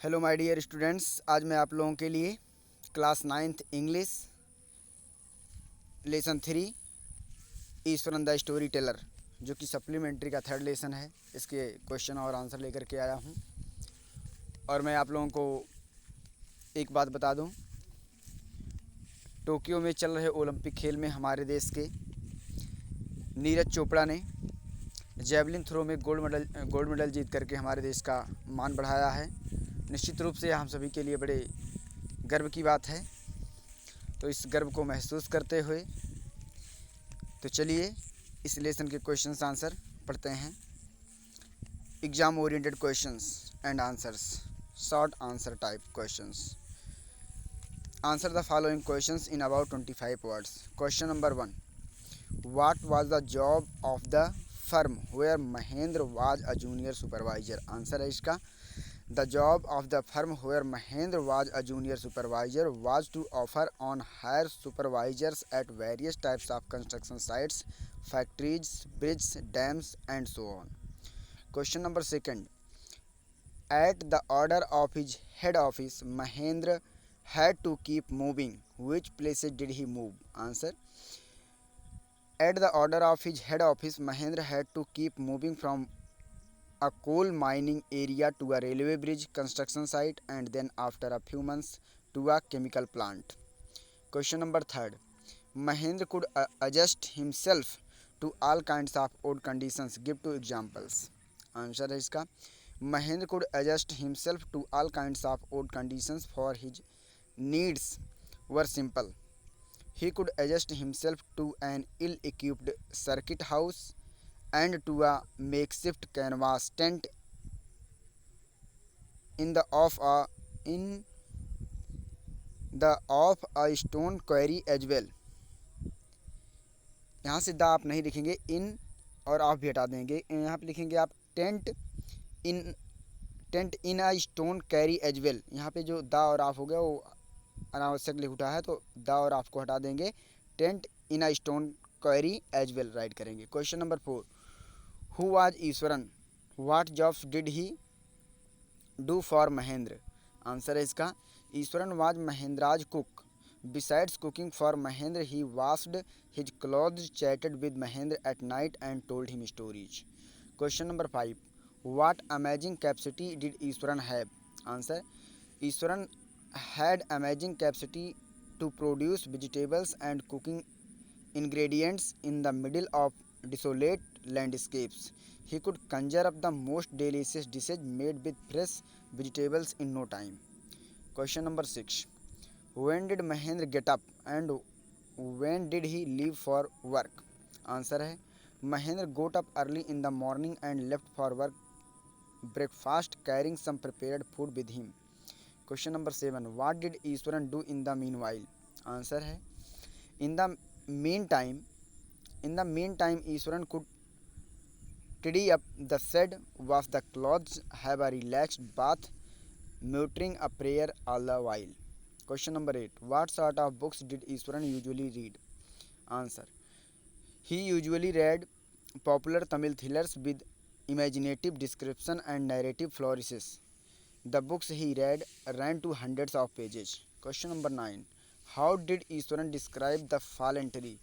Hello my dear students, आज मैं आप लोगों के लिए class 9th English lesson 3 Eswaran the story teller जो कि सप्लीमेंट्री का थर्ड लेसन है, इसके क्वेश्चन और आंसर लेकर के आया हूँ। और मैं आप लोगों को एक बात बता दूँ, टोक्यो में चल रहे ओलंपिक खेल में हमारे देश के नीरज चोपड़ा ने जेवलिन थ्रो में गोल्ड मेडल जीत करके हमारे देश का मान बढ़ाया है। निश्चित रूप से हम सभी के लिए बड़े गर्व की बात है। तो इस गर्व को महसूस करते हुए तो चलिए इस लेसन के क्वेश्चंस आंसर पढ़ते हैं। Exam oriented questions and answers, short answer type questions. Answer the following questions in about 25 words. Question number 1, what was the job of the firm where Mahendra was a junior supervisor. Answer है इसका, The job of the firm where Mahendra was a junior supervisor was to offer on hire supervisors at various types of construction sites, factories, bridges, dams, and so on. Question number 2. At the order of his head office, Mahendra had to keep moving. Which places did he move? Answer. At the order of his head office, Mahendra had to keep moving from a coal mining area to a railway bridge construction site, and then after a few months to a chemical plant. Question number 3. Mahendra could adjust himself to all kinds of odd conditions. Give two examples. Answer है इसका, Mahendra could adjust himself to all kinds of odd conditions for his needs were simple. He could adjust himself to an ill-equipped circuit house and to a makeshift canvas tent in the of a stone quarry as well. यहाँ से the आप नहीं लिखेंगे, इन और of भी हटा देंगे। यहाँ पे लिखेंगे आप tent in a stone carry as well. यहाँ पे जो द और ऑफ हो गया वो अनावश्यक लिख उठा है, तो द और ऑफ को हटा देंगे। Tent in a stone quarry as well write करेंगे। Question number 4, who was Eshwaran, what jobs did he do for Mahendra. Answer है इसका, Eshwaran was Mahendra's cook. Besides cooking for Mahendra he washed his clothes, chatted with Mahendra at night and told him stories. Question number 5, what amazing capacity did Eshwaran have. Answer, Eshwaran had amazing capacity to produce vegetables and cooking ingredients in the middle of desolate landscapes. He could conjure up the most delicious dishes made with fresh vegetables in no time. Question number 6. When did Mahendra get up and when did he leave for work? Answer है, Mahendra got up early in the morning and left for work breakfast carrying some prepared food with him. Question number 7. What did Easwaran do in the meanwhile? Answer है, in the meantime, Easwaran could tidy up the shed, wash the clothes, have a relaxed bath, muttering a prayer all the while. Question number 8. What sort of books did Easwaran usually read? Answer, he usually read popular Tamil thrillers with imaginative description and narrative flourishes. The books he read ran to hundreds of pages. Question number 9. How did Easwaran describe the fallen tree?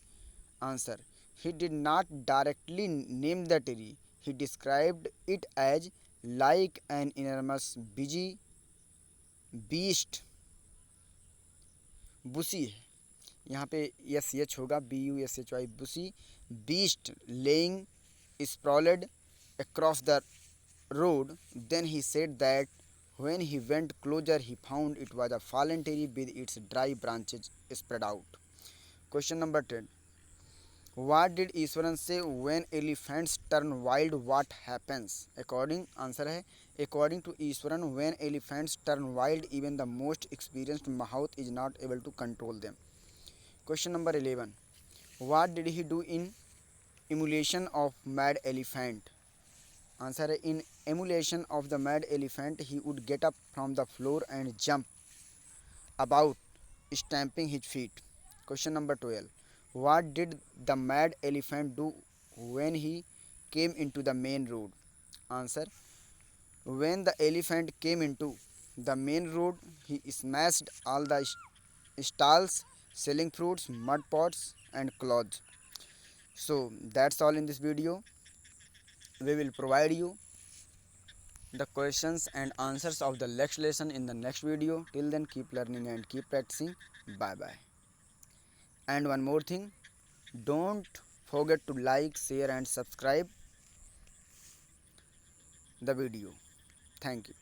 Answer, he did not directly name the tree. He described it as like an enormous bushy beast. बुशी है, यहाँ पे S H होगा, BUSHY, bushy beast laying sprawled across the road. Then he said that when he went closer, he found it was a fallen tree with its dry branches spread out. Question number 10. What did Easwaran say when elephants turn wild? What happens? Answer है, according to Easwaran, when elephants turn wild, even the most experienced mahout is not able to control them. Question number 11. What did he do in emulation of mad elephant? Answer है, in emulation of the mad elephant, he would get up from the floor and jump about, stamping his feet. Question number 12. What did the mad elephant do when he came into the main road? Answer, when the elephant came into the main road. He smashed all the stalls selling fruits, mud pots, and clothes. So that's all in this video. We will provide you the questions and answers of the next lesson in the next video. Till then, keep learning and keep practicing. Bye bye. And one more thing, don't forget to like, share, and subscribe the video. Thank you.